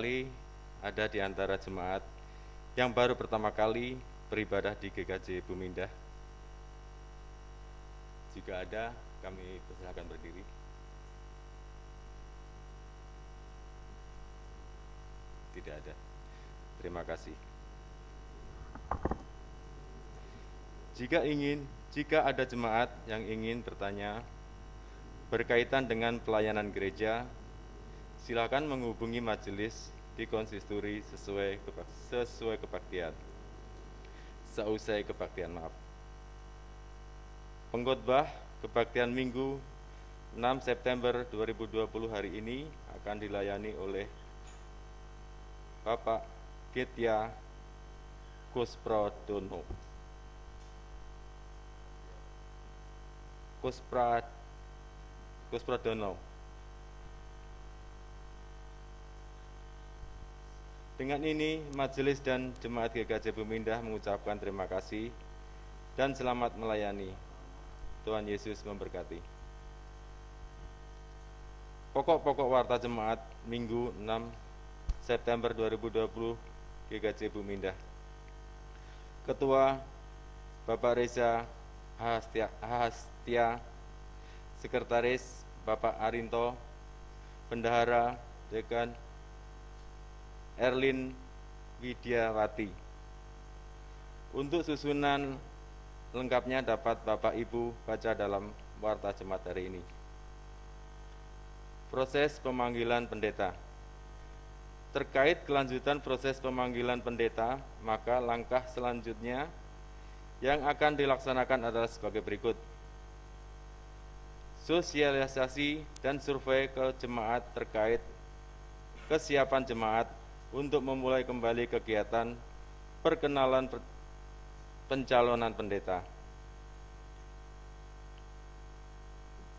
barangkali ada di antara jemaat yang baru pertama kali beribadah di GKJ Bumindah. Jika ada, kami persilakan berdiri. Tidak ada. Terima kasih. Jika ada jemaat yang ingin bertanya berkaitan dengan pelayanan gereja, silakan menghubungi majelis di konsistori sesuai kebaktian. Seusai kebaktian, Pengkhotbah kebaktian Minggu 6 September 2020 hari ini akan dilayani oleh Bapak Getya Kuspradono. Dengan ini, majelis dan jemaat GKJ Bumindah mengucapkan terima kasih dan selamat melayani. Tuhan Yesus memberkati. Pokok-pokok warta jemaat Minggu 6 September 2020 GKJ Bumindah. Ketua Bapak Reza Hastia, Sekretaris Bapak Arinto, Bendahara Dekan Erlin Widiawati. Untuk susunan lengkapnya dapat Bapak Ibu baca dalam warta jemaat hari ini. Proses pemanggilan pendeta. Terkait kelanjutan proses pemanggilan pendeta, maka langkah selanjutnya yang akan dilaksanakan adalah sebagai berikut. Sosialisasi dan survei ke jemaat terkait kesiapan jemaat untuk memulai kembali kegiatan perkenalan pencalonan pendeta.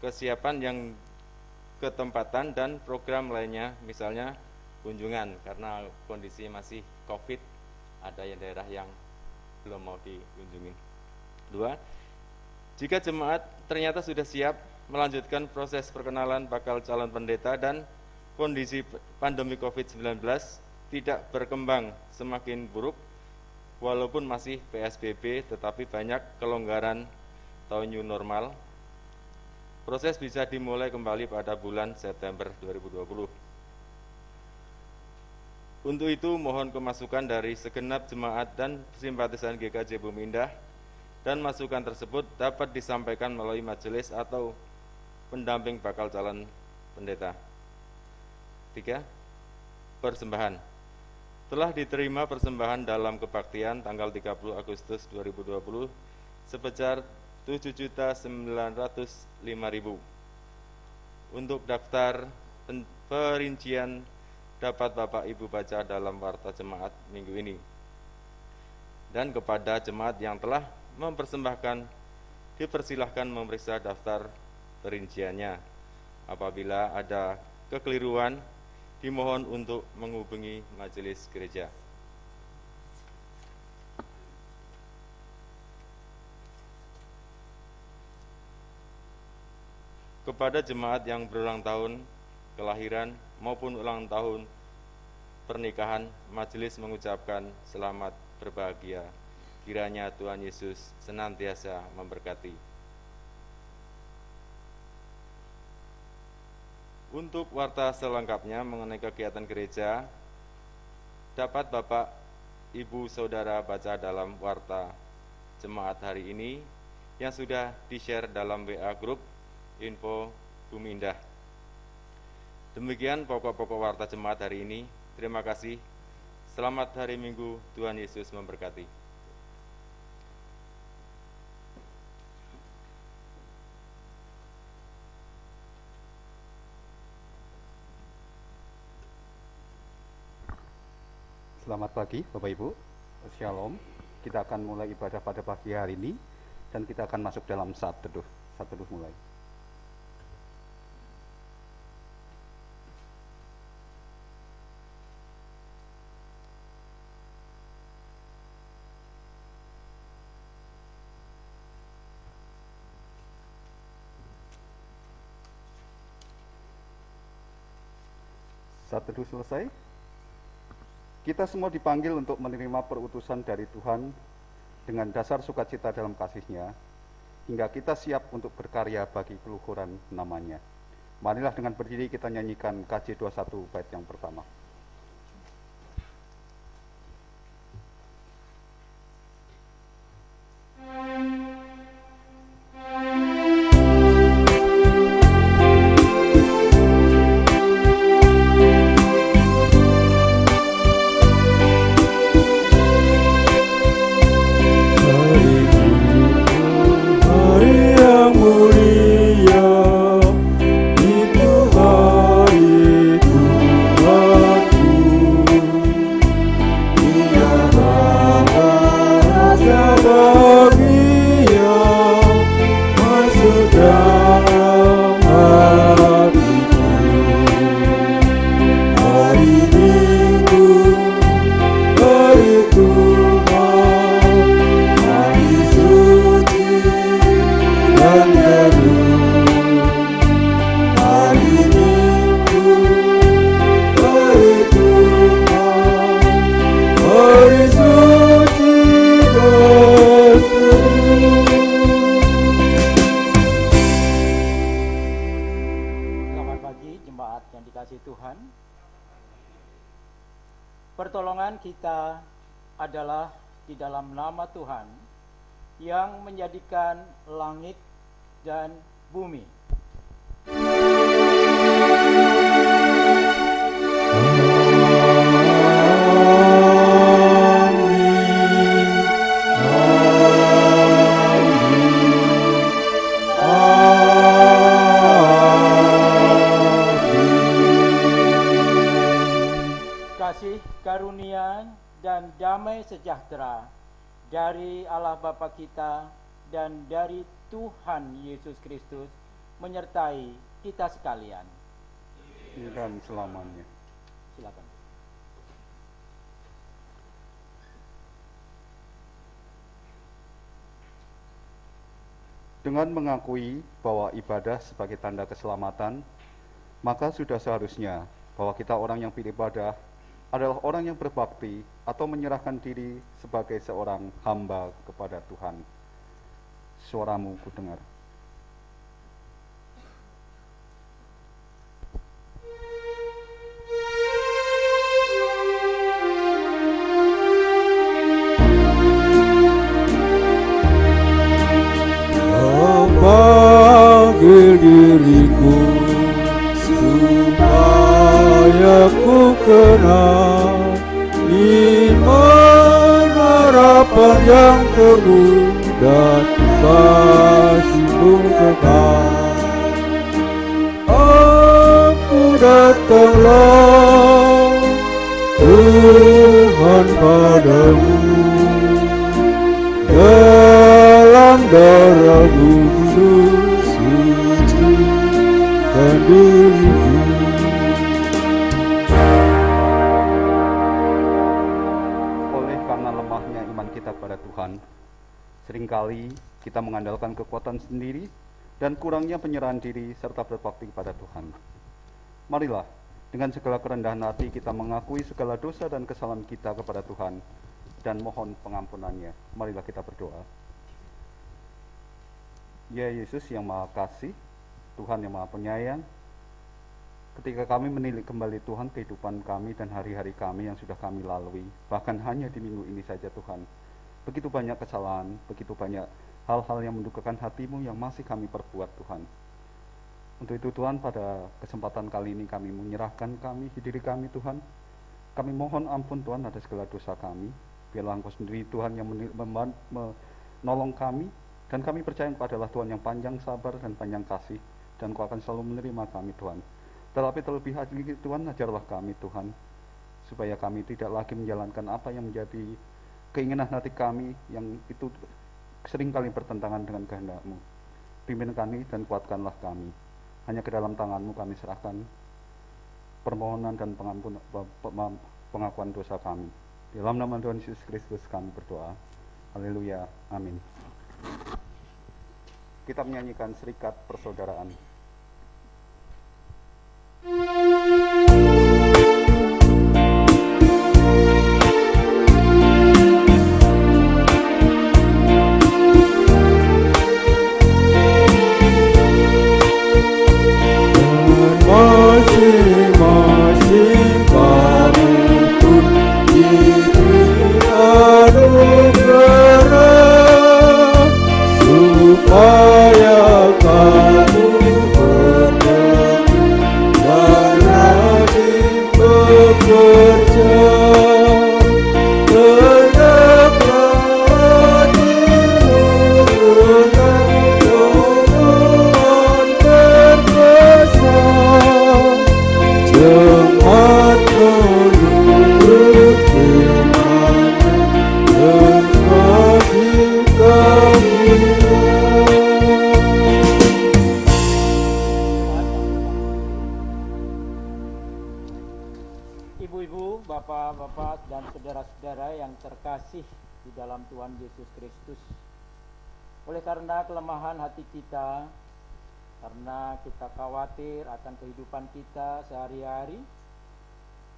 Kesiapan yang ketempatan dan program lainnya, misalnya kunjungan, karena kondisi masih COVID, ada yang daerah yang belum mau dikunjungi. 2. Jika jemaat ternyata sudah siap melanjutkan proses perkenalan bakal calon pendeta dan kondisi pandemi COVID-19 tidak berkembang semakin buruk, walaupun masih PSBB tetapi banyak kelonggaran atau new normal, proses bisa dimulai kembali pada bulan September 2020. Untuk itu mohon kemasukan dari segenap jemaat dan simpatisan GKJ Bumindah, dan masukan tersebut dapat disampaikan melalui majelis atau pendamping bakal calon pendeta. 3. Persembahan. Telah diterima persembahan dalam kebaktian tanggal 30 Agustus 2020 sebesar 7.905.000. Untuk daftar perincian dapat Bapak Ibu baca dalam warta jemaat minggu ini. Dan kepada jemaat yang telah mempersembahkan, dipersilahkan memeriksa daftar perinciannya. Apabila ada kekeliruan, dimohon untuk menghubungi majelis gereja. Kepada jemaat yang berulang tahun kelahiran maupun ulang tahun pernikahan, majelis mengucapkan selamat berbahagia. Kiranya Tuhan Yesus senantiasa memberkati. Untuk warta selengkapnya mengenai kegiatan gereja, dapat Bapak, Ibu, Saudara baca dalam warta jemaat hari ini yang sudah di-share dalam WA Group Info Bumindah. Demikian pokok-pokok warta jemaat hari ini. Terima kasih. Selamat hari Minggu, Tuhan Yesus memberkati. Selamat pagi Bapak Ibu, Shalom. Kita akan mulai ibadah pada pagi hari ini dan kita akan masuk dalam saat teduh. Saat teduh mulai. Saat teduh selesai, Kita semua dipanggil untuk menerima perutusan dari Tuhan dengan dasar sukacita dalam kasih-Nya, hingga kita siap untuk berkarya bagi keluhuran nama-Nya. Marilah dengan berdiri kita nyanyikan KJ 21 bait yang pertama. Pertolongan kita adalah di dalam nama Tuhan yang menjadikan langit dan bumi. Kasih karunia dan damai sejahtera dari Allah Bapa kita dan dari Tuhan Yesus Kristus menyertai kita sekalian. Dan selamanya. Silakan. Dengan mengakui bahwa ibadah sebagai tanda keselamatan, maka sudah seharusnya bahwa kita orang yang beribadah adalah orang yang berbakti atau menyerahkan diri sebagai seorang hamba kepada Tuhan. Suaramu ku dengar. Panggil diriku supaya ku kenal iman harapan yang teguh dan kasih-Mu kekal. Aku datanglah Tuhan padamu dalam darah-Mu sucikan diriku. Oleh karena lemahnya iman kita kepada Tuhan, seringkali kita mengandalkan kekuatan sendiri dan kurangnya penyerahan diri serta berbakti kepada Tuhan. Marilah dengan segala kerendahan hati kita mengakui segala dosa dan kesalahan kita kepada Tuhan dan mohon pengampunannya. Marilah kita berdoa. Ya Yesus yang Maha Kasih, Tuhan yang Maha Penyayang, ketika kami menilik kembali Tuhan kehidupan kami dan hari-hari kami yang sudah kami lalui, bahkan hanya di minggu ini saja Tuhan, begitu banyak kesalahan, begitu banyak hal-hal yang mendukakan hati-Mu yang masih kami perbuat Tuhan. Untuk itu Tuhan, pada kesempatan kali ini kami menyerahkan diri kami Tuhan. Kami mohon ampun Tuhan atas segala dosa kami. Biarlah Engkau sendiri Tuhan yang menolong kami, dan kami percaya Engkau adalah Tuhan yang panjang sabar dan panjang kasih, dan Engkau akan selalu menerima kami Tuhan. Tetapi terlebih lagi Tuhan, ajarlah kami Tuhan, supaya kami tidak lagi menjalankan apa yang menjadi keinginan hati kami, yang itu seringkali bertentangan dengan kehendak-Mu. Pimpin kami dan kuatkanlah kami. Hanya ke dalam tangan-Mu kami serahkan permohonan dan pengakuan dosa kami. Di dalam nama Tuhan Yesus Kristus kami berdoa. Haleluya. Amin. Kita menyanyikan Serikat Persaudaraan. di dalam Tuhan Yesus Kristus. Oleh karena kelemahan hati kita, karena kita khawatir akan kehidupan kita sehari-hari,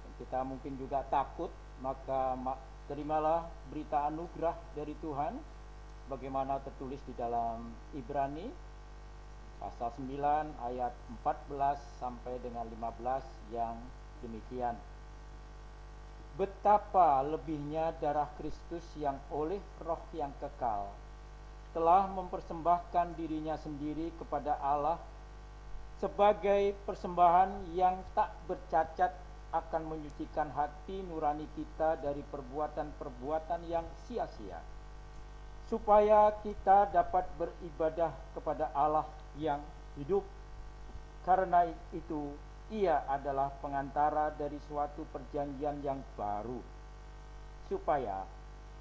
dan kita mungkin juga takut, maka terimalah berita anugerah dari Tuhan bagaimana tertulis di dalam Ibrani pasal 9 ayat 14 sampai dengan 15 yang demikian. Betapa lebihnya darah Kristus yang oleh Roh yang kekal telah mempersembahkan dirinya sendiri kepada Allah sebagai persembahan yang tak bercacat, akan menyucikan hati nurani kita dari perbuatan-perbuatan yang sia-sia, supaya kita dapat beribadah kepada Allah yang hidup. Karena itu Ia adalah pengantara dari suatu perjanjian yang baru, supaya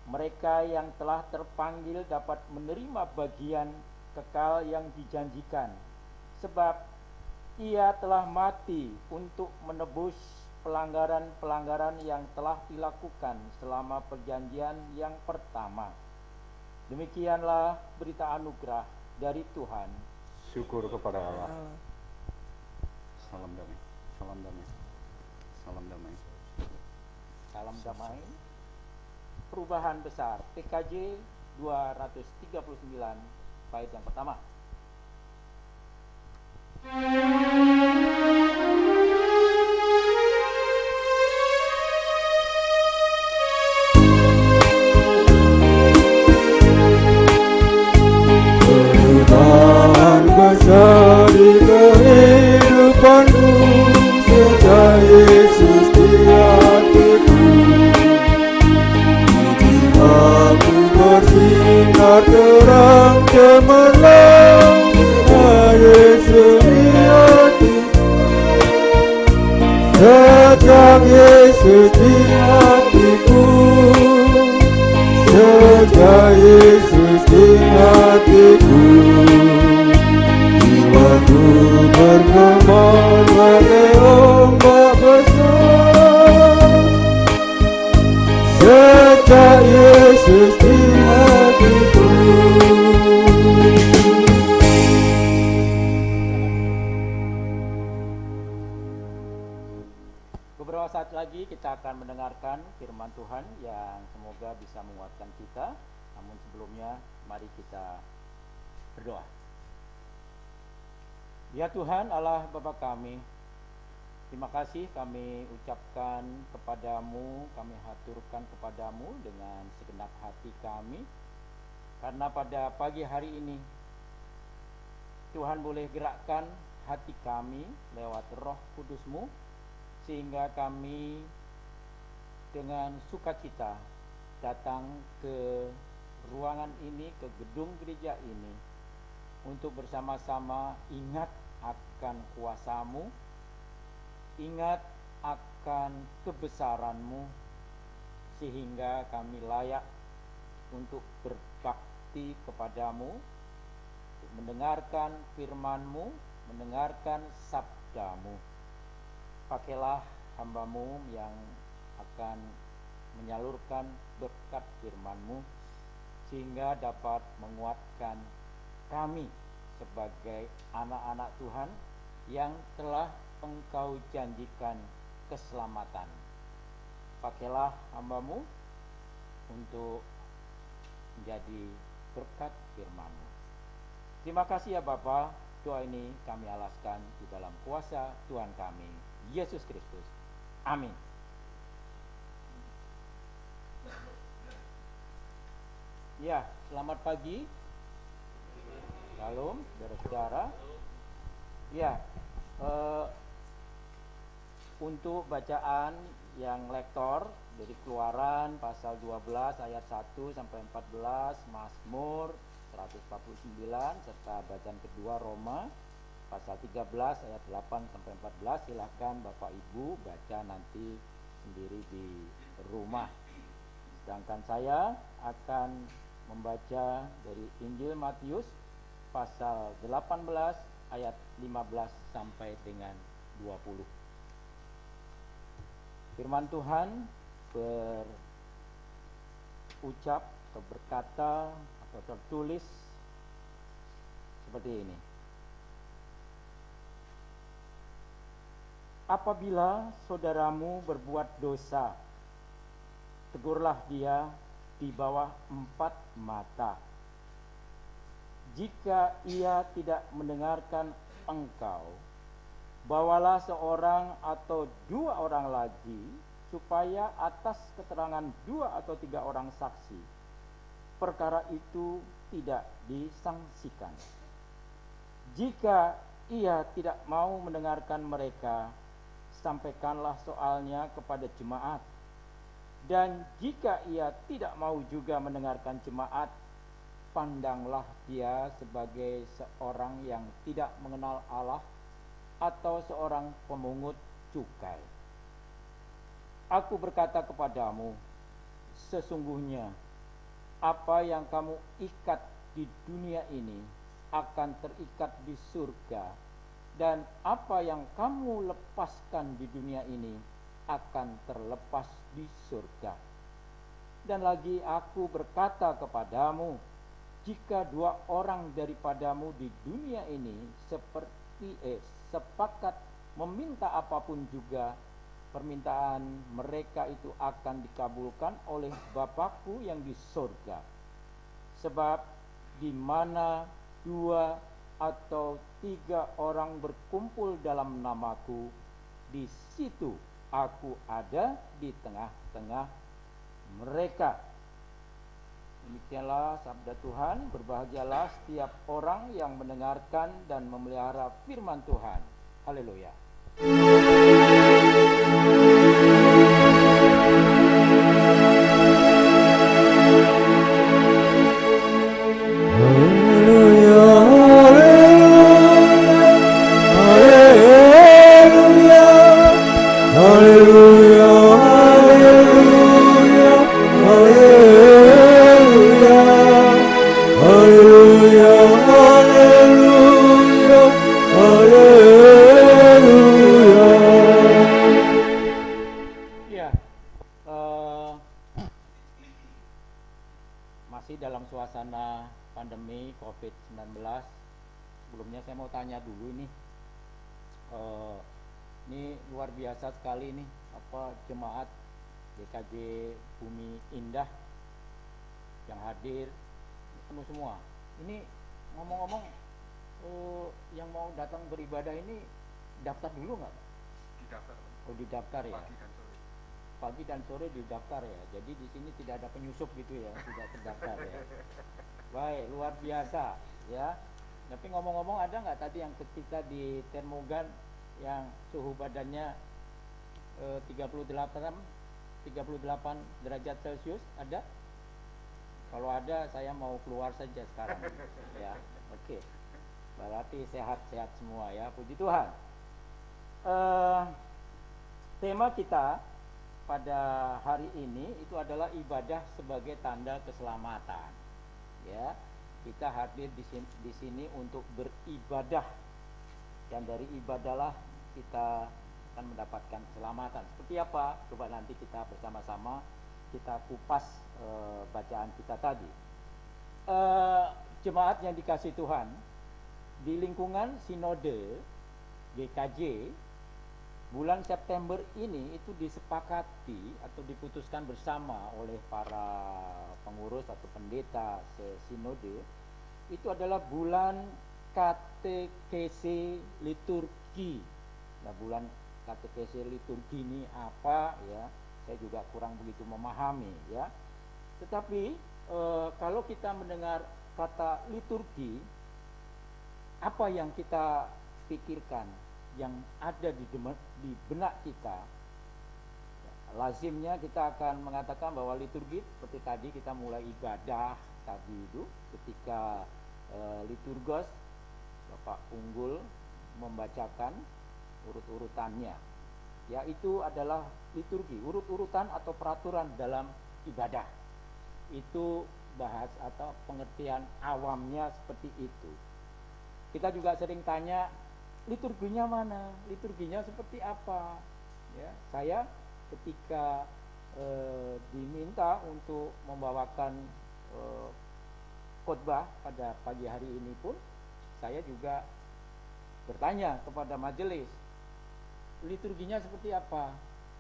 mereka yang telah terpanggil dapat menerima bagian kekal yang dijanjikan. Sebab Ia telah mati untuk menebus pelanggaran-pelanggaran yang telah dilakukan selama perjanjian yang pertama. Demikianlah berita anugerah dari Tuhan. Syukur kepada Allah. Salam damai. Salam damai. Salam damai. Salam damai. Perubahan besar PKJ 239 bait yang pertama. Perubahan besar di kehidupanku sejak Yesus di hatiku. Jiwaku bersinar terang cemerlang sejak Yesus di hatiku. Sejak Yesus di hatiku, sejak Yesus di hatiku, jiwaku bergema bagai ombak besar. Sejak Yesus di hatiku. Beberapa saat lagi kita akan mendengarkan firman Tuhan yang semoga bisa menguatkan kita. Namun sebelumnya mari kita berdoa. Ya Tuhan Allah Bapa kami, terima kasih kami ucapkan kepadamu, kami haturkan kepadamu dengan segenap hati kami, karena pada pagi hari ini Tuhan boleh gerakkan hati kami lewat Roh Kudus-Mu, sehingga kami dengan sukacita datang ke ruangan ini, ke gedung gereja ini, untuk bersama-sama ingat akan kuasa-Mu, ingat akan kebesaran-Mu, sehingga kami layak untuk berbakti kepadamu, untuk mendengarkan firman-Mu, mendengarkan sabda-Mu. Pakailah hamba-Mu yang akan menyalurkan berkat firman-Mu, sehingga dapat menguatkan kami sebagai anak-anak Tuhan yang telah Engkau janjikan keselamatan. Pakailah hamba-Mu untuk menjadi berkat firman-Mu. Terima kasih ya Bapa. Doa ini kami alaskan di dalam kuasa Tuhan kami Yesus Kristus. Amin. Ya, selamat pagi. Shalom, saudara-saudara. Ya, untuk bacaan yang lektor dari Keluaran pasal 12 ayat 1 sampai 14, Mazmur 149, serta bacaan kedua Roma pasal 13 ayat 8 sampai 14. Silakan Bapak Ibu baca nanti sendiri di rumah. Sedangkan saya akan membaca dari Injil Matius pasal 18 ayat 15 sampai dengan 20. Firman Tuhan berucap atau berkata atau tertulis seperti ini. Apabila saudaramu berbuat dosa, tegurlah dia di bawah 4 mata. Jika ia tidak mendengarkan engkau, bawalah seorang atau 2 orang lagi, supaya atas keterangan 2 atau 3 orang saksi, perkara itu tidak disangsikan. Jika ia tidak mau mendengarkan mereka, sampaikanlah soalnya kepada jemaat. Dan jika ia tidak mau juga mendengarkan jemaat, pandanglah dia sebagai seorang yang tidak mengenal Allah atau seorang pemungut cukai. Aku berkata kepadamu, sesungguhnya apa yang kamu ikat di dunia ini akan terikat di surga, dan apa yang kamu lepaskan di dunia ini akan terlepas di surga. Dan lagi aku berkata kepadamu, jika 2 orang daripadamu di dunia ini sepakat meminta apapun juga, permintaan mereka itu akan dikabulkan oleh Bapakku yang di surga. Sebab di mana 2 atau 3 orang berkumpul dalam namaku, di situ aku ada di tengah-tengah mereka. Demikianlah sabda Tuhan. Berbahagialah setiap orang yang mendengarkan dan memelihara firman Tuhan. Haleluya. Masih dalam suasana pandemi COVID-19. Sebelumnya saya mau tanya dulu ini luar biasa sekali nih, jemaat GKJ Bumi Indah yang hadir penuh semua. Ini ngomong-ngomong, yang mau datang beribadah ini daftar dulu nggak? Didaftar. Oh, didaftar ya. Pagi dan sore. Pagi dan sore didaftar ya. Jadi di sini tidak ada penyusup gitu ya, tidak terdaftar ya. Baik, luar biasa ya. Tapi ngomong-ngomong, ada nggak tadi yang ketika di termogan yang suhu badannya 38 derajat Celcius? Ada? Kalau ada, saya mau keluar saja sekarang ya. Oke. Berarti sehat-sehat semua ya, puji Tuhan. Tema kita pada hari ini itu adalah ibadah sebagai tanda keselamatan. Ya, kita hadir di sini untuk beribadah, dan dari ibadahlah kita akan mendapatkan keselamatan. Seperti apa? Coba nanti kita bersama-sama kita kupas bacaan kita tadi. Jemaat yang dikasih Tuhan, di lingkungan Sinode GKJ bulan September ini itu disepakati atau diputuskan bersama oleh para pengurus atau pendeta sinode, itu adalah bulan katekesi liturgi. Nah, bulan katekesi liturgi ini apa ya? Saya juga kurang begitu memahami ya. Tetapi kalau kita mendengar kata liturgi, apa yang kita pikirkan, yang ada di benak kita? Lazimnya kita akan mengatakan bahwa liturgi seperti tadi kita mulai ibadah tadi itu, ketika liturgos Bapak Unggul membacakan urut-urutannya, yaitu adalah liturgi, urut-urutan atau peraturan dalam ibadah. Itu bahas atau pengertian awamnya seperti itu. Kita juga sering tanya, liturginya mana? Liturginya seperti apa? Ya, saya ketika diminta untuk membawakan eh, khotbah pada pagi hari ini pun saya juga bertanya kepada majelis, liturginya seperti apa?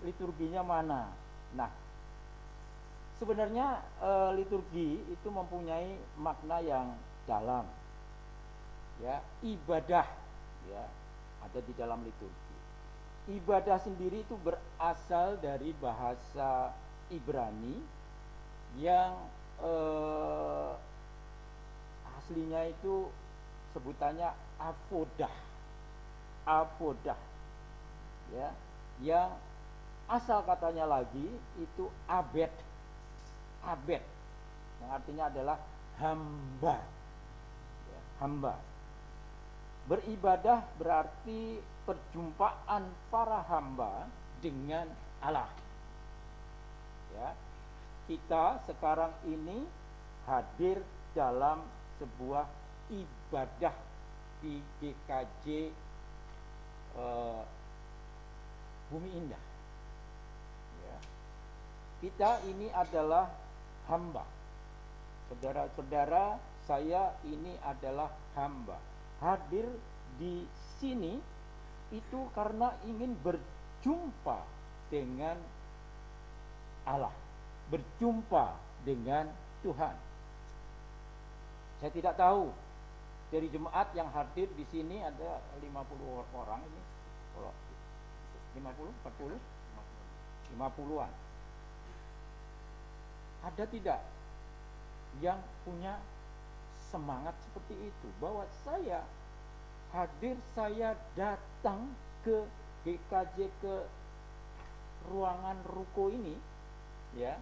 Liturginya mana? Nah, sebenarnya liturgi itu mempunyai makna yang dalam. Ya, ibadah ya ada di dalam liturgi. Ibadah sendiri itu berasal dari bahasa Ibrani yang aslinya itu sebutannya avodah. Avodah. Ya, yang asal katanya lagi itu abed. Abed yang artinya adalah hamba. Ya, hamba. Beribadah berarti perjumpaan para hamba dengan Allah. Ya, kita sekarang ini hadir dalam sebuah ibadah di GKJ Bumi Indah. Ya. Kita ini adalah hamba. Saudara-saudara, saya ini adalah hamba. Hadir di sini itu karena ingin berjumpa dengan Allah, berjumpa dengan Tuhan. Saya tidak tahu dari jemaat yang hadir di sini ada 50 orang ini. Kalau 50, 40, 50-an. Ada tidak yang punya semangat seperti itu, bahwa saya hadir, saya datang ke GKJ, ke ruangan ruko ini ya,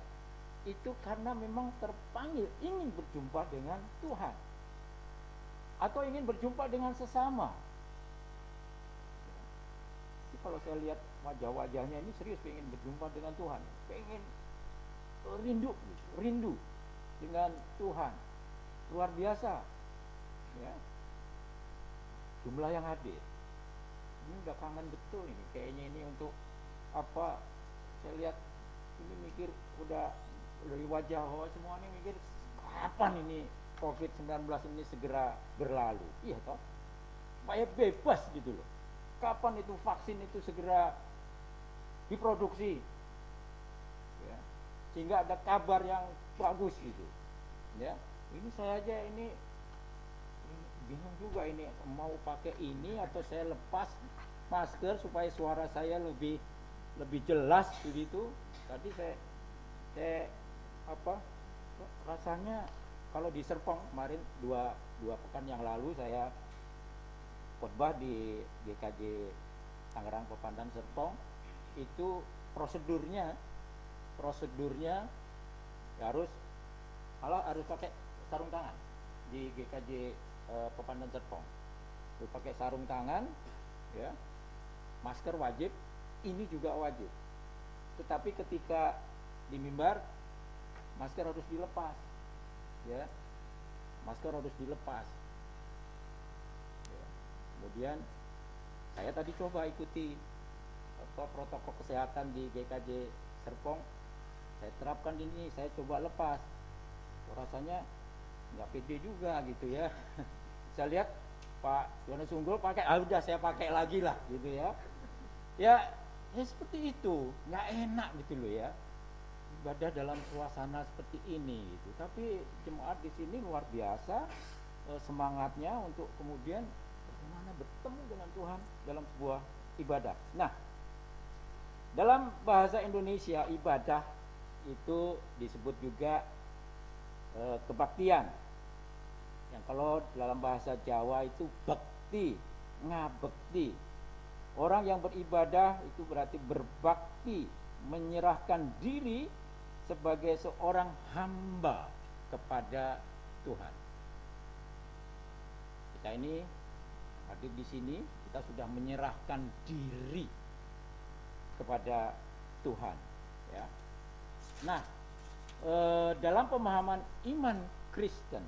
itu karena memang terpanggil ingin berjumpa dengan Tuhan atau ingin berjumpa dengan sesama. Jadi kalau saya lihat wajah-wajahnya ini serius pengen berjumpa dengan Tuhan, pengen rindu dengan Tuhan. Luar biasa ya, jumlah yang hadir ini udah kangen betul ini kayaknya. Ini untuk apa, saya lihat ini mikir udah dari wajah semua ini mikir kapan ini COVID-19 ini segera berlalu, iya toh, supaya bebas gitu loh. Kapan itu vaksin itu segera diproduksi ya, sehingga ada kabar yang bagus gitu ya. Ini saya aja ini bingung juga, ini mau pakai ini atau saya lepas masker supaya suara saya lebih jelas begitu. Tadi saya apa rasanya kalau di Serpong kemarin dua pekan yang lalu saya khotbah di GKJ Tangerang Pepandan Serpong, itu prosedurnya harus pakai sarung tangan di GKJ Pepandan Serpong. Harus pakai sarung tangan ya. Masker wajib, ini juga wajib. Tetapi ketika di mimbar masker harus dilepas. Ya. Masker harus dilepas. Ya. Kemudian saya tadi coba ikuti protokol kesehatan di GKJ Serpong. Saya terapkan ini, saya coba lepas. Rasanya nggak pede juga gitu ya. Saya lihat Pak Yohanes Unggul pakai, udah saya pakai lagi lah gitu ya. Ya seperti itu, nggak enak gitu loh ya, ibadah dalam suasana seperti ini gitu. Tapi jemaat di sini luar biasa semangatnya untuk kemudian bagaimana bertemu dengan Tuhan dalam sebuah ibadah. Nah, dalam bahasa Indonesia ibadah itu disebut juga kebaktian, yang kalau dalam bahasa Jawa itu bekti, ngabekti. Orang yang beribadah itu berarti berbakti, menyerahkan diri sebagai seorang hamba kepada Tuhan. Kita ini hadir di sini, kita sudah menyerahkan diri kepada Tuhan ya. Nah, dalam pemahaman iman Kristen,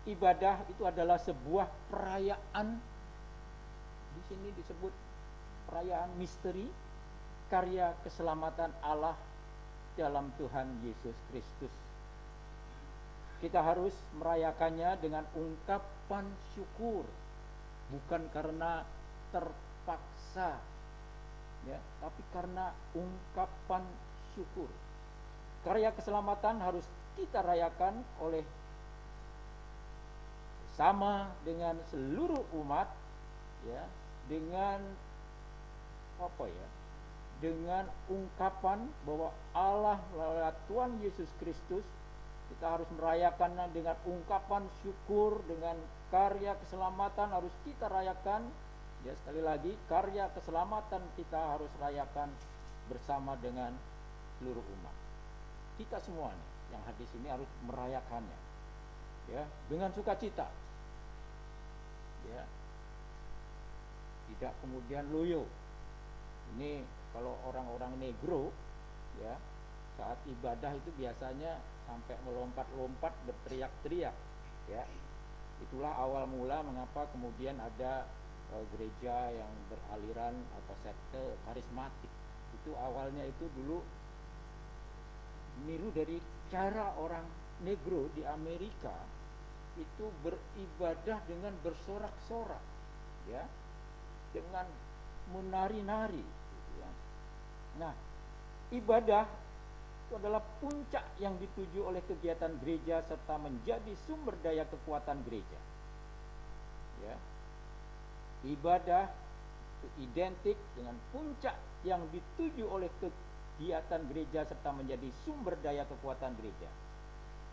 ibadah itu adalah sebuah perayaan. Di sini disebut perayaan misteri karya keselamatan Allah dalam Tuhan Yesus Kristus. kita harus merayakannya dengan ungkapan syukur, bukan karena terpaksa, ya, tapi karena ungkapan syukur. Karya keselamatan harus kita rayakan oleh sama dengan seluruh umat, ya, dengan apa ya? Dengan ungkapan bahwa Allah lewat Tuhan Yesus Kristus, kita harus merayakannya dengan ungkapan syukur, dengan karya keselamatan harus kita rayakan. Ya, sekali lagi, karya keselamatan kita harus rayakan bersama dengan seluruh umat. Kita semua nih yang hadir sini harus merayakannya, ya, dengan sukacita. Ya. Tidak kemudian loyo. Ini kalau orang-orang negro, ya, saat ibadah itu biasanya sampai melompat-lompat, berteriak-teriak, ya. Itulah awal mula mengapa kemudian ada gereja yang beraliran atau sekte karismatik. Itu awalnya itu dulu niru dari cara orang negro di Amerika itu beribadah dengan bersorak-sorak, ya, dengan menari-nari, gitu ya. Nah, ibadah itu adalah puncak yang dituju oleh kegiatan gereja serta menjadi sumber daya kekuatan gereja. Ya. Ibadah itu identik dengan puncak yang dituju oleh kegiatan gereja serta menjadi sumber daya kekuatan gereja.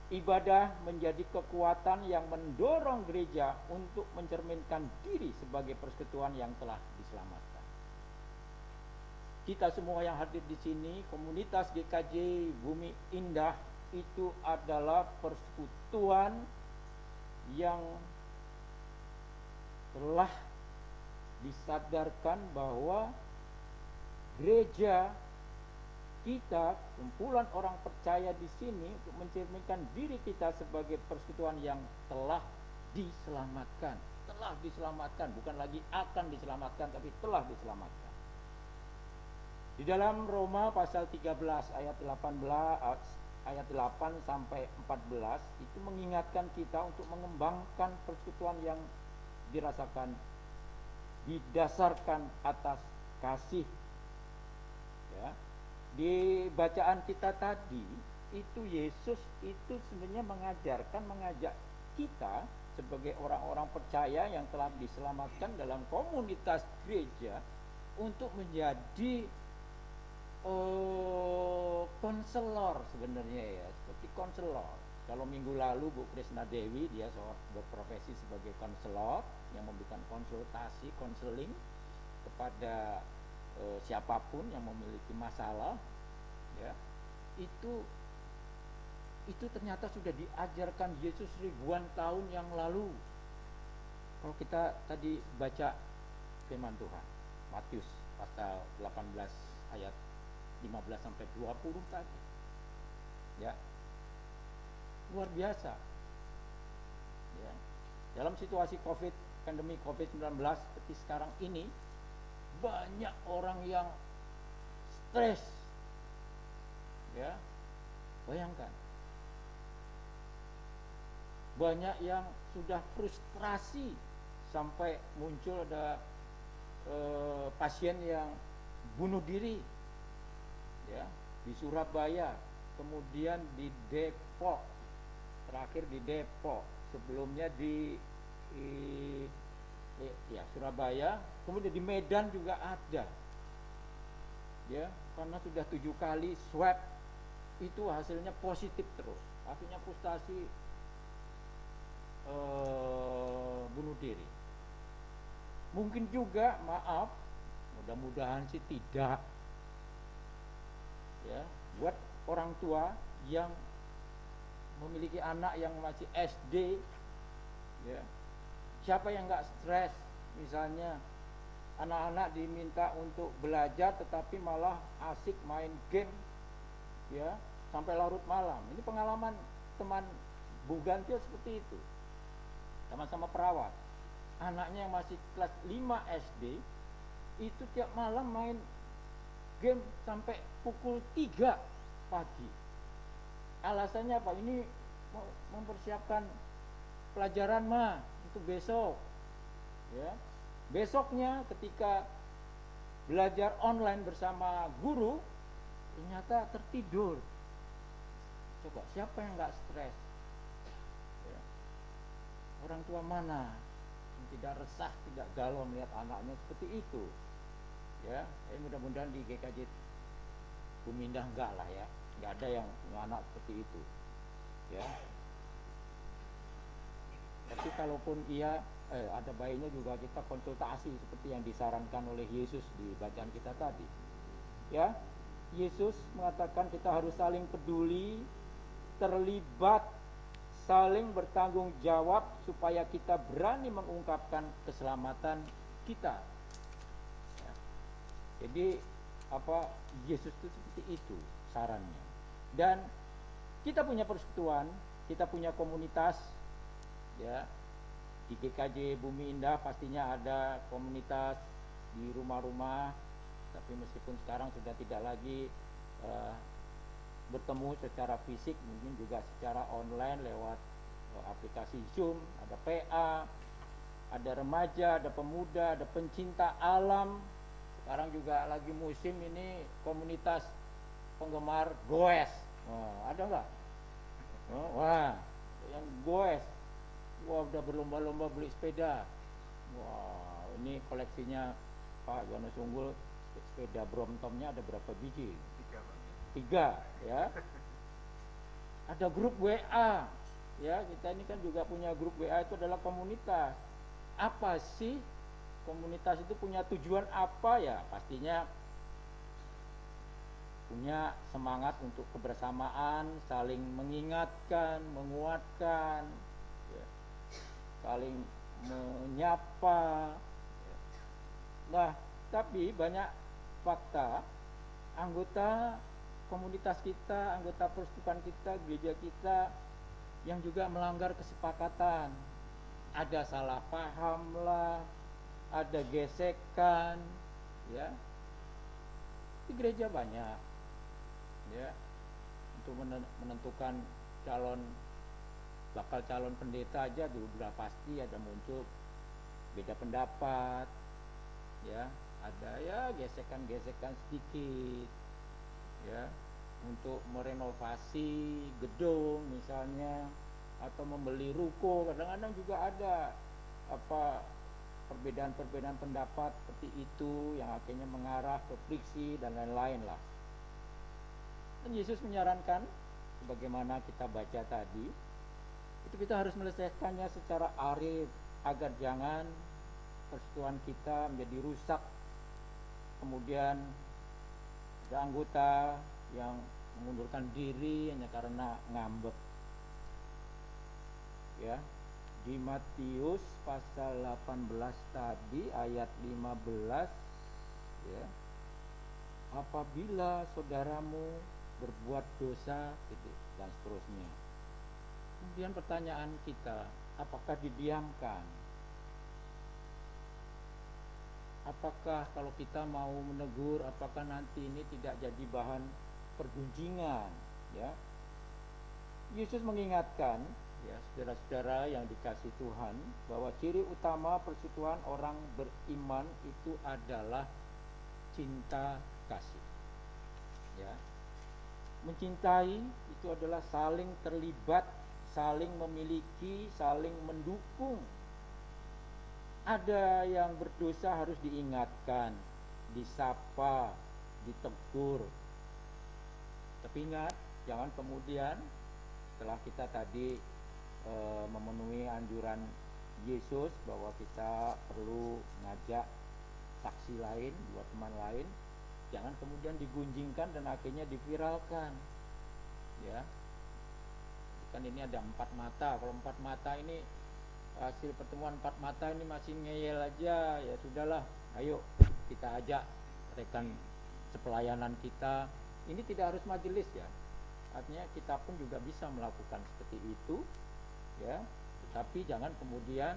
Ibadah menjadi kekuatan yang mendorong gereja untuk mencerminkan diri sebagai persekutuan yang telah diselamatkan. Kita semua yang hadir di sini, komunitas GKJ Bumi Indah, itu adalah persekutuan yang telah disadarkan bahwa gereja kita, kumpulan orang percaya di sini, untuk mencerminkan diri kita sebagai persekutuan yang telah diselamatkan. Telah diselamatkan, bukan lagi akan diselamatkan, tapi telah diselamatkan. Di dalam Roma pasal 13 ayat 8 sampai 14 itu mengingatkan kita untuk mengembangkan persekutuan yang didasarkan atas kasih. Ya. Di bacaan kita tadi itu Yesus itu sebenarnya mengajak kita sebagai orang-orang percaya yang telah diselamatkan dalam komunitas gereja untuk menjadi konselor sebenarnya, ya, seperti konselor. Kalau minggu lalu Bu Krisna Dewi, dia berprofesi sebagai konselor yang memberikan konsultasi, konseling kepada siapapun yang memiliki masalah, ya, itu ternyata sudah diajarkan Yesus ribuan tahun yang lalu. Kalau kita tadi baca firman Tuhan Matius pasal 18 ayat 15 sampai 20 tadi, ya, luar biasa, ya. Dalam situasi pandemi COVID-19 seperti sekarang ini, banyak orang yang stres, ya, bayangkan, banyak yang sudah frustrasi sampai muncul ada pasien yang bunuh diri, ya, di Surabaya, kemudian di Depok, terakhir di Depok, sebelumnya di Surabaya, kemudian di Medan juga ada, ya, karena sudah 7 kali swab itu hasilnya positif terus, akhirnya frustasi, bunuh diri. Mungkin juga, maaf, mudah-mudahan sih tidak, ya, buat orang tua yang memiliki anak yang masih SD, ya, siapa yang nggak stres, misalnya anak-anak diminta untuk belajar tetapi malah asik main game, ya, sampai larut malam. Ini pengalaman teman Bu Gantio seperti itu, sama-sama perawat, anaknya yang masih kelas 5 SD itu tiap malam main game sampai pukul 3 pagi. Alasannya apa? Ini mempersiapkan pelajaran mah untuk besok, ya. Besoknya ketika belajar online bersama guru, ternyata tertidur. Coba siapa yang nggak stres? Ya. Orang tua mana yang tidak resah, tidak galau melihat anaknya seperti itu? Ya, mudah-mudahan di GKJ Bumi Indah enggak lah ya, nggak ada yang punya anak seperti itu. Ya. Tapi kalaupun iya ada baiknya juga kita konsultasi seperti yang disarankan oleh Yesus di bacaan kita tadi. Ya, Yesus mengatakan kita harus saling peduli, terlibat, saling bertanggung jawab supaya kita berani mengungkapkan keselamatan kita. Ya. Jadi Yesus itu seperti itu sarannya. Dan kita punya persekutuan, kita punya komunitas, ya. Di GKJ Bumi Indah pastinya ada komunitas di rumah-rumah, tapi meskipun sekarang sudah tidak lagi bertemu secara fisik, mungkin juga secara online lewat aplikasi Zoom. Ada PA, ada remaja, ada pemuda, ada pencinta alam. Sekarang juga lagi musim ini komunitas penggemar goes. Ada nggak? Wah, yang goes. Wah, udah berlomba-lomba beli sepeda. Wah, ini koleksinya Pak Yohanes Unggul, sepeda Bromtomnya ada berapa biji? 3, ya. Ada grup WA, ya. Kita ini kan juga punya grup WA, itu adalah komunitas. Apa sih komunitas itu, punya tujuan apa? Ya pastinya punya semangat untuk kebersamaan, saling mengingatkan, menguatkan, ya, saling menyapa. Nah, tapi banyak fakta anggota komunitas kita, anggota persekutuan kita, gereja kita yang juga melanggar kesepakatan. Ada salah paham lah, ada gesekan, ya. Di gereja banyak, ya, untuk menentukan bakal calon pendeta aja dulu sudah pasti ada muncul beda pendapat, ya, ada ya gesekan-gesekan sedikit, ya, untuk merenovasi gedung misalnya, atau membeli ruko. Kadang-kadang juga ada perbedaan-perbedaan pendapat seperti itu yang akhirnya mengarah ke friksi dan lain-lain lah. Dan Yesus menyarankan, sebagaimana kita baca tadi, itu kita harus menyelesaikannya secara arif agar jangan persekutuan kita menjadi rusak. Kemudian ada anggota yang mengundurkan diri hanya karena ngambek. Ya, di Matius pasal 18 tadi ayat 15, ya, apabila saudaramu berbuat dosa, dan seterusnya. Kemudian pertanyaan kita, apakah didiamkan? Apakah kalau kita mau menegur, apakah nanti ini tidak jadi bahan pergunjingan? Ya, Yesus mengingatkan, ya, saudara-saudara yang dikasih Tuhan, bahwa ciri utama persekutuan orang beriman itu adalah cinta kasih. Ya, mencintai itu adalah saling terlibat, saling memiliki, saling mendukung. Ada yang berdosa harus diingatkan, disapa, ditegur. Tapi ingat, jangan kemudian setelah kita tadi memenuhi anjuran Yesus bahwa kita perlu ngajak saksi lain, dua teman lain, jangan kemudian digunjingkan dan akhirnya diviralkan. Ya, kan ini ada 4 mata. Kalau 4 mata ini, hasil pertemuan 4 mata ini masih ngeyel aja, ya sudahlah, ayo kita ajak rekan sepelayanan kita. Ini tidak harus majelis, ya, artinya kita pun juga bisa melakukan seperti itu, ya, tapi jangan kemudian,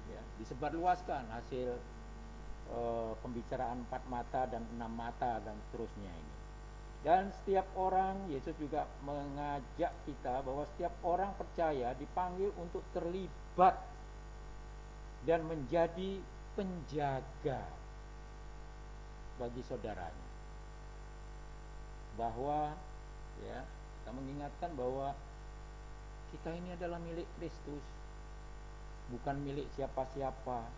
ya, disebarluaskan hasil pembicaraan 4 mata dan 6 mata dan seterusnya ini. Dan setiap orang, Yesus juga mengajak kita bahwa setiap orang percaya dipanggil untuk terlibat dan menjadi penjaga bagi saudaranya. Bahwa ya, kita mengingatkan bahwa kita ini adalah milik Kristus, bukan milik siapa-siapa.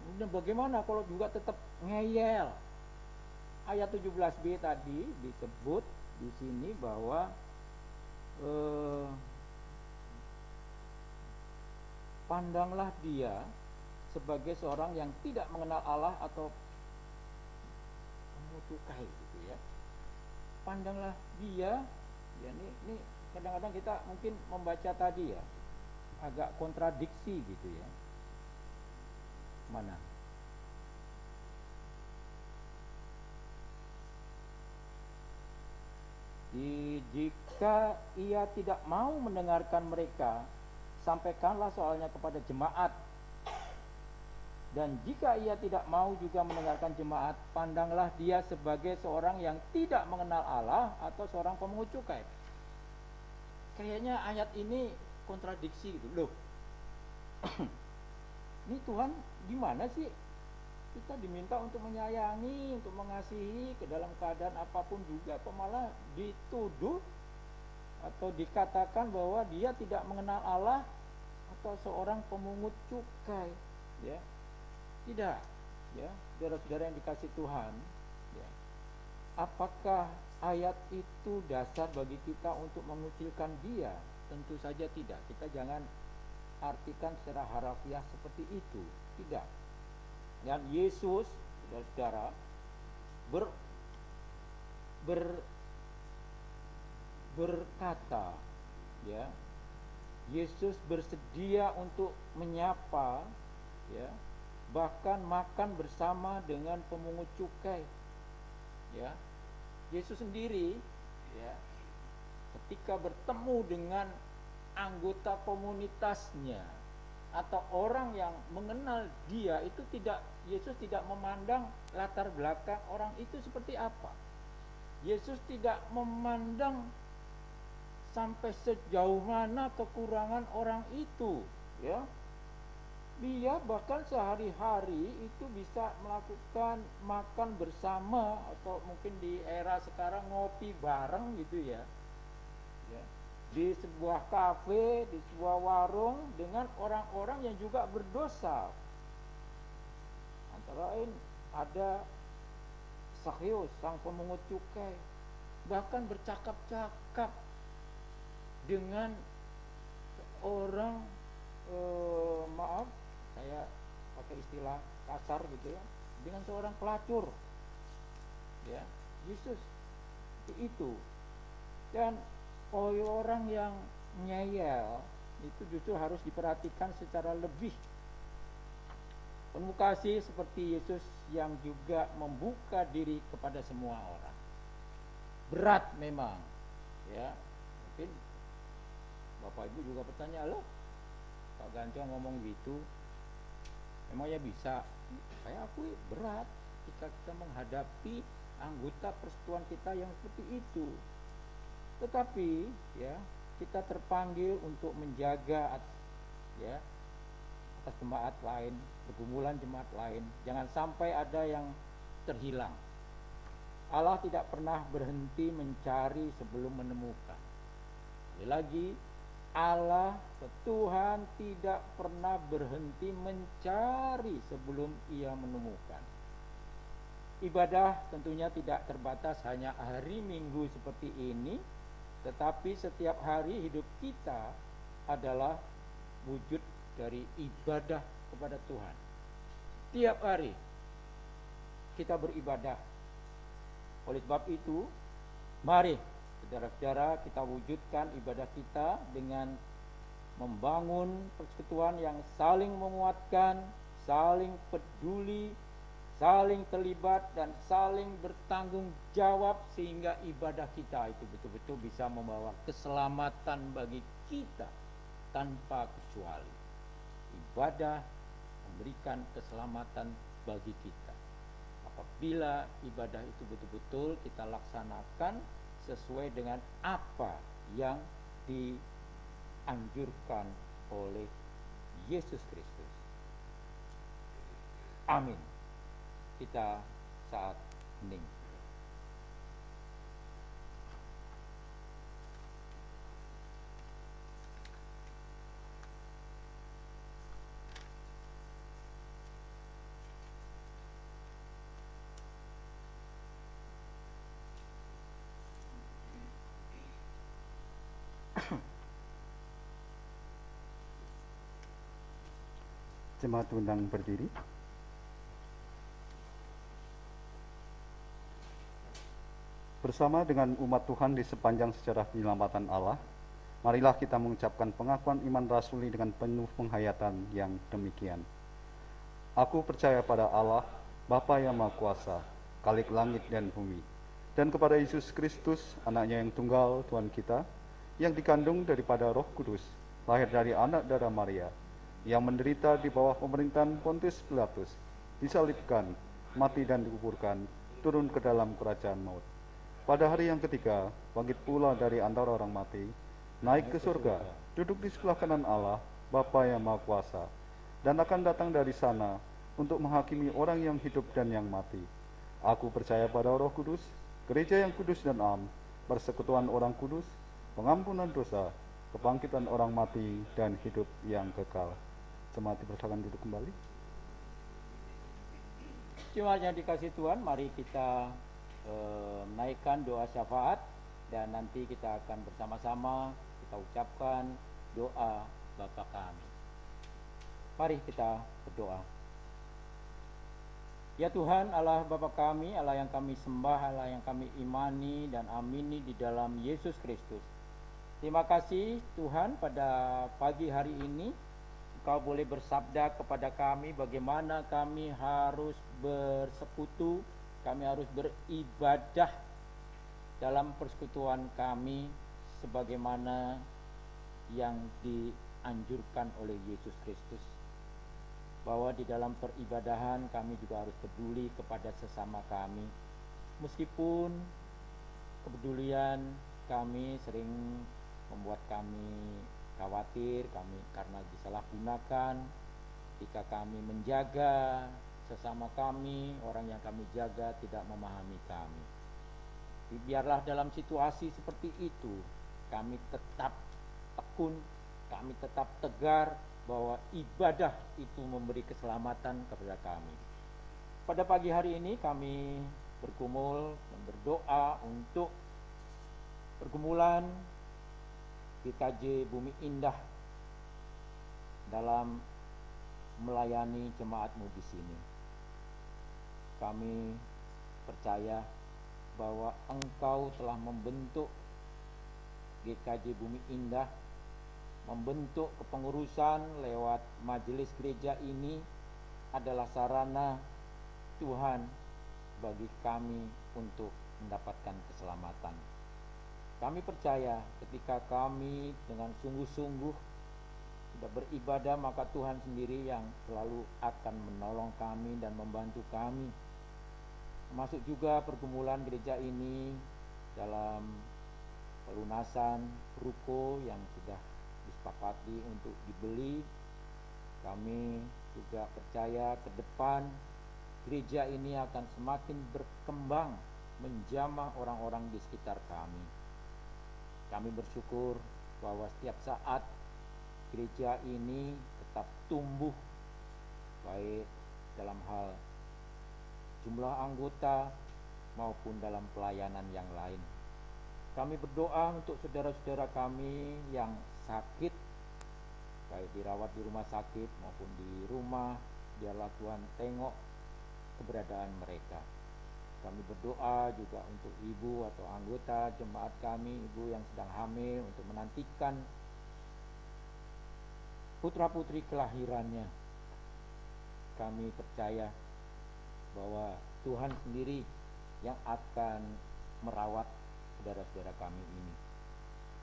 Kemudian bagaimana kalau juga tetap ngeyel? Ayat 17b tadi disebut di sini bahwa pandanglah dia sebagai seorang yang tidak mengenal Allah atau mengutukai gitu ya. Pandanglah dia, ya ini kadang-kadang kita mungkin membaca tadi ya agak kontradiksi gitu ya. Mana? Jika ia tidak mau mendengarkan mereka, sampaikanlah soalnya kepada jemaat. Dan jika ia tidak mau juga mendengarkan jemaat, pandanglah dia sebagai seorang yang tidak mengenal Allah atau seorang pemungut cukai. Kayaknya ayat ini kontradiksi gitu loh. Ini Tuhan gimana sih? Kita diminta untuk menyayangi, untuk mengasihi ke dalam keadaan apapun juga, kok malah dituduh atau dikatakan bahwa dia tidak mengenal Allah atau seorang pemungut cukai, ya. Tidak, ya, saudara-saudara yang dikasih Tuhan, ya. Apakah ayat itu dasar bagi kita untuk mengucilkan dia? Tentu saja tidak. Kita jangan artikan secara harafiah seperti itu, tidak. Dan Yesus, saudara, berkata, ya, Yesus bersedia untuk menyapa, ya, bahkan makan bersama dengan pemungut cukai, ya. Yesus sendiri, ya, ketika bertemu dengan anggota komunitasnya atau orang yang mengenal dia, itu Yesus tidak memandang latar belakang orang itu seperti apa. Yesus tidak memandang sampai sejauh mana kekurangan orang itu, ya. Dia bahkan sehari-hari itu bisa melakukan makan bersama, atau mungkin di era sekarang ngopi bareng gitu ya. Ya. Di sebuah kafe, di sebuah warung dengan orang-orang yang juga berdosa. Antara lain ada Zakheus, sang pemungut cukai, bahkan bercakap-cakap dengan orang, maaf saya pakai istilah kasar gitu ya, dengan seorang pelacur, ya. Yesus itu. Dan orang yang ngeyel itu justru harus diperhatikan secara lebih. Penuh kasih seperti Yesus yang juga membuka diri kepada semua orang. Berat memang, ya. Mungkin Bapak Ibu juga bertanya, loh Pak Gancong ngomong gitu, emang ya bisa? Saya akui berat jika kita menghadapi anggota persekutuan kita yang seperti itu. Tetapi ya, kita terpanggil untuk menjaga, ya, atas jemaat lain, pergumulan jemaat lain. Jangan sampai ada yang terhilang. Allah tidak pernah berhenti mencari sebelum menemukan. Sekali lagi, Allah, Tuhan tidak pernah berhenti mencari sebelum ia menemukan. Ibadah tentunya tidak terbatas hanya hari Minggu seperti ini, tetapi setiap hari hidup kita adalah wujud dari ibadah kepada Tuhan. Tiap hari kita beribadah. Oleh sebab itu, mari saudara-saudara kita wujudkan ibadah kita dengan membangun persekutuan yang saling menguatkan, saling peduli, saling terlibat, dan saling bertanggung jawab, sehingga ibadah kita itu betul-betul bisa membawa keselamatan bagi kita tanpa kecuali. Ibadah memberikan keselamatan bagi kita. Maka apabila ibadah itu betul-betul kita laksanakan sesuai dengan apa yang dianjurkan oleh Yesus Kristus. Amin. Kita saat hening. Jemaat undang berdiri. Bersama dengan umat Tuhan di sepanjang sejarah penyelamatan Allah, marilah kita mengucapkan pengakuan iman rasuli dengan penuh penghayatan yang demikian. Aku percaya pada Allah, Bapa yang Maha Kuasa, Khalik langit dan bumi, dan kepada Yesus Kristus, anaknya yang tunggal Tuhan kita, yang dikandung daripada Roh Kudus, lahir dari anak darah Maria, yang menderita di bawah pemerintahan Pontius Pilatus, disalibkan, mati dan dikuburkan, turun ke dalam kerajaan maut. Pada hari yang ketiga, bangkit pula dari antara orang mati, naik ke surga, duduk di sebelah kanan Allah, Bapa yang Maha Kuasa, dan akan datang dari sana untuk menghakimi orang yang hidup dan yang mati. Aku percaya pada Roh Kudus, gereja yang kudus dan am, persekutuan orang kudus, pengampunan dosa, kebangkitan orang mati, dan hidup yang kekal. Jemaat dipersilakan duduk kembali. Jemaat yang dikasih Tuhan, mari kita menaikkan doa syafaat, dan nanti kita akan bersama-sama kita ucapkan doa Bapa kami. Mari kita berdoa. Ya Tuhan, Allah Bapa kami, Allah yang kami sembah, Allah yang kami imani dan amini di dalam Yesus Kristus. Terima kasih Tuhan, pada pagi hari ini Engkau boleh bersabda kepada kami bagaimana kami harus bersekutu, kami harus beribadah dalam persekutuan kami sebagaimana yang dianjurkan oleh Yesus Kristus. Bahwa di dalam peribadahan kami juga harus peduli kepada sesama kami. Meskipun kepedulian kami sering membuat kami khawatir, kami karena disalahgunakan ketika kami menjaga sesama kami, orang yang kami jaga tidak memahami kami. Biarlah dalam situasi seperti itu kami tetap tekun, kami tetap tegar bahwa ibadah itu memberi keselamatan kepada kami. Pada pagi hari ini kami bergumul dan berdoa untuk pergumulan GKJ Bumi Indah dalam melayani jemaat-Mu di sini. Kami percaya bahwa Engkau telah membentuk GKJ Bumi Indah, membentuk kepengurusan lewat majelis gereja ini adalah sarana Tuhan bagi kami untuk mendapatkan keselamatan. Kami percaya ketika kami dengan sungguh-sungguh sudah beribadah, maka Tuhan sendiri yang selalu akan menolong kami dan membantu kami. Termasuk juga pergumulan gereja ini dalam pelunasan ruko yang sudah disepakati untuk dibeli. Kami juga percaya ke depan gereja ini akan semakin berkembang, menjamah orang-orang di sekitar kami. Kami bersyukur bahwa setiap saat gereja ini tetap tumbuh, baik dalam hal jumlah anggota maupun dalam pelayanan yang lain. Kami berdoa untuk saudara-saudara kami yang sakit, baik dirawat di rumah sakit maupun di rumah. Biarlah Tuhan tengok keberadaan mereka. Kami berdoa juga untuk ibu atau anggota jemaat kami, ibu yang sedang hamil, untuk menantikan putra-putri kelahirannya. Kami percaya bahwa Tuhan sendiri yang akan merawat saudara-saudara kami ini.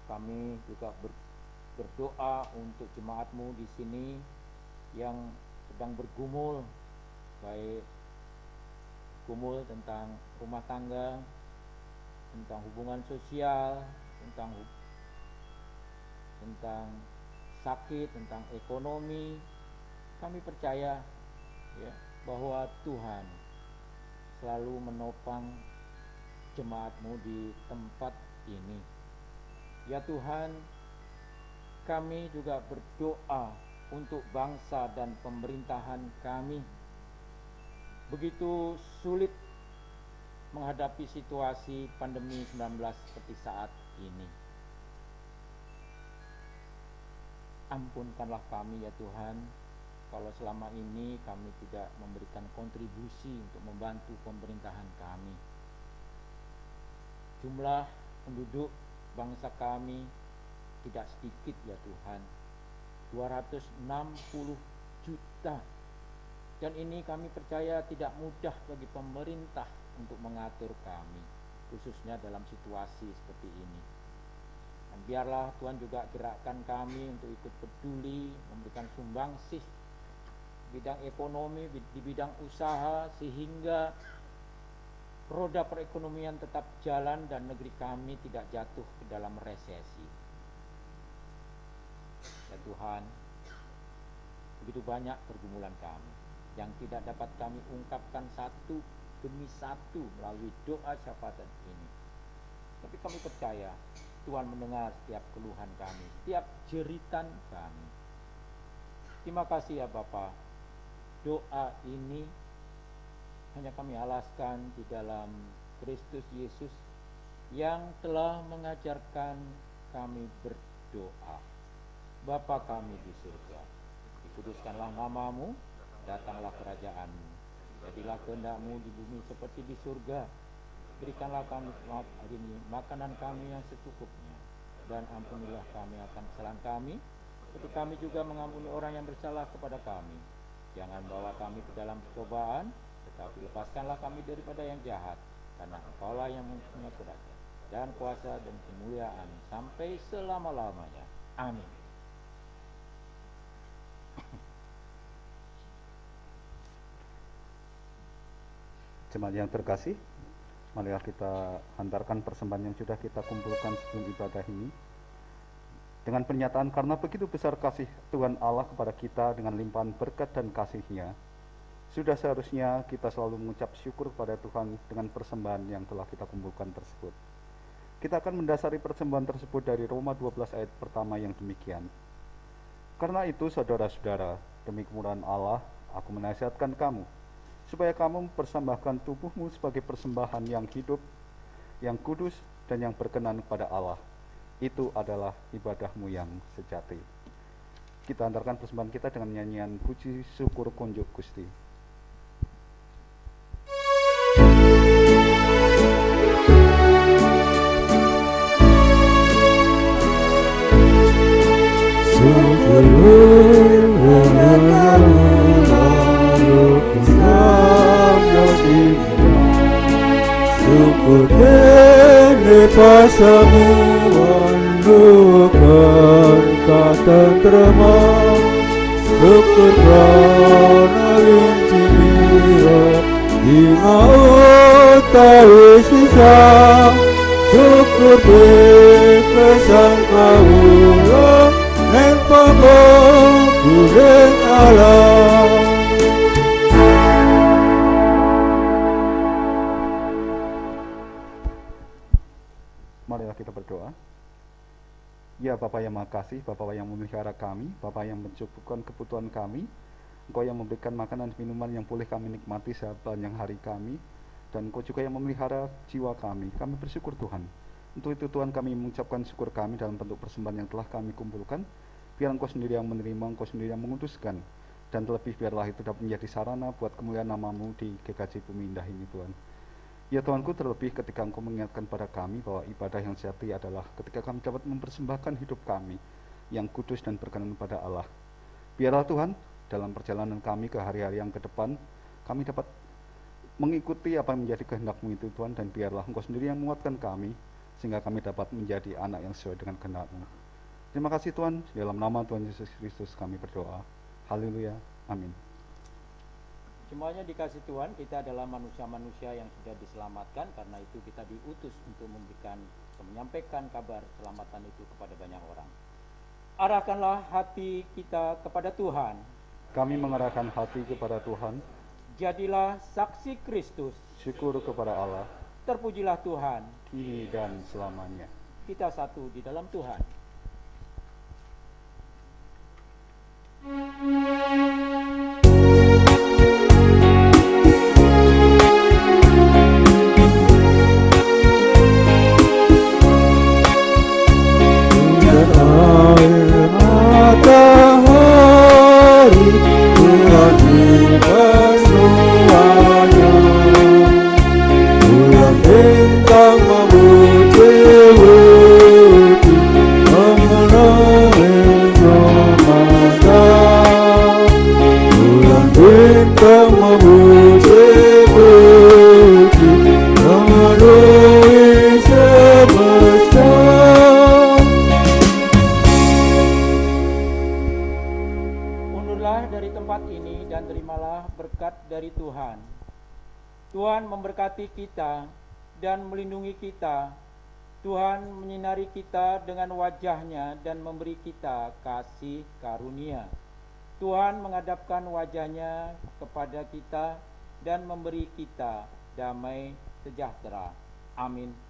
Kami juga berdoa untuk jemaat-Mu di sini yang sedang bergumul, baik bergumul tentang rumah tangga, tentang hubungan sosial, tentang sakit, tentang ekonomi. Kami percaya ya, bahwa Tuhan selalu menopang jemaat-Mu di tempat ini. Ya Tuhan, kami juga berdoa untuk bangsa dan pemerintahan kami. Begitu sulit menghadapi situasi pandemi 19 seperti saat ini. Ampunkanlah kami ya Tuhan, kalau selama ini kami tidak memberikan kontribusi untuk membantu pemerintahan kami. Jumlah penduduk bangsa kami tidak sedikit ya Tuhan, 260 juta. Dan ini kami percaya tidak mudah bagi pemerintah untuk mengatur kami, khususnya dalam situasi seperti ini. Dan biarlah Tuhan juga gerakkan kami untuk ikut peduli, memberikan sumbangsih bidang ekonomi, di bidang usaha, sehingga roda perekonomian tetap jalan dan negeri kami tidak jatuh ke dalam resesi. Ya Tuhan, begitu banyak pergumulan kami yang tidak dapat kami ungkapkan satu demi satu melalui doa syafatan ini. Tapi kami percaya Tuhan mendengar setiap keluhan kami, setiap jeritan kami. Terima kasih ya Bapa. Doa ini hanya kami alaskan di dalam Kristus Yesus yang telah mengajarkan kami berdoa. Bapa kami di surga, dikuduskanlah nama-Mu, datanglah kerajaan-Mu, jadilah kehendak-Mu di bumi seperti di surga. Berikanlah kami hari ini makanan kami yang secukupnya, dan ampunilah kami akan kesalahan kami, seperti kami juga mengampuni orang yang bersalah kepada kami. Jangan bawa kami ke dalam percobaan, tetapi lepaskanlah kami daripada yang jahat, karena Engkau-lah yang mempunyai kerajaan dan kuasa dan kemuliaan sampai selama-lamanya. Amin. Jemaat yang terkasih, marilah kita hantarkan persembahan yang sudah kita kumpulkan sebelum ibadah ini dengan pernyataan karena begitu besar kasih Tuhan Allah kepada kita dengan limpahan berkat dan kasih-Nya, sudah seharusnya kita selalu mengucap syukur kepada Tuhan dengan persembahan yang telah kita kumpulkan tersebut. Kita akan mendasari persembahan tersebut dari Roma 12 ayat pertama yang demikian. Karena itu saudara-saudara, demi kemurahan Allah, aku menasihatkan kamu, supaya kamu mempersembahkan tubuhmu sebagai persembahan yang hidup, yang kudus, dan yang berkenan kepada Allah. Itu adalah ibadahmu yang sejati. Kita antarkan persembahan kita dengan nyanyian puji syukur kunjuk Gusti. Pasamu anukan katentrema syukur karena injilira di maut tahu sisa syukur berkesan kaulah neng pangku dan Allah. Marilah kita berdoa. Ya Bapa yang Maha Kasih, Bapa yang memelihara kami, Bapa yang mencukupkan kebutuhan kami, Engkau yang memberikan makanan minuman yang boleh kami nikmati sepanjang hari kami, dan Engkau juga yang memelihara jiwa kami. Kami bersyukur Tuhan. Untuk itu Tuhan kami mengucapkan syukur kami dalam bentuk persembahan yang telah kami kumpulkan. Biar Engkau sendiri yang menerima, Engkau sendiri yang mengutuskan, dan terlebih biarlah itu dapat menjadi sarana buat kemuliaan nama-Mu di GKJ Bumi Indah ini Tuhan. Ya Tuanku, terlebih ketika Engkau mengingatkan pada kami bahwa ibadah yang sejati adalah ketika kami dapat mempersembahkan hidup kami yang kudus dan berkenan pada Allah. Biarlah Tuhan, dalam perjalanan kami ke hari-hari yang ke depan, kami dapat mengikuti apa yang menjadi kehendak-Mu itu Tuhan, dan biarlah Engkau sendiri yang menguatkan kami, sehingga kami dapat menjadi anak yang sesuai dengan kehendak-Mu. Terima kasih Tuhan, dalam nama Tuhan Yesus Kristus kami berdoa. Haleluya, amin. Semuanya dikasih Tuhan, kita adalah manusia-manusia yang sudah diselamatkan, karena itu kita diutus untuk menyampaikan kabar keselamatan itu kepada banyak orang. Arahkanlah hati kita kepada Tuhan. Kami mengerahkan hati kepada Tuhan. Jadilah saksi Kristus. Syukur kepada Allah, Terpujilah Tuhan. kini dan selamanya. Kita satu di dalam Tuhan. Dan air matahari Tuhan bebas semuanya. Bulan bintang memuji-muji memenuhi semesta. Bulan bintang memuji-muji memenuhi semesta. Undurlah dari tempat ini dan terimalah berkat dari Tuhan. Tuhan memberkati kita dan melindungi kita. Tuhan menyinari kita dengan wajah-Nya dan memberi kita kasih karunia. Tuhan menghadapkan wajah-Nya kepada kita dan memberi kita damai sejahtera. Amin.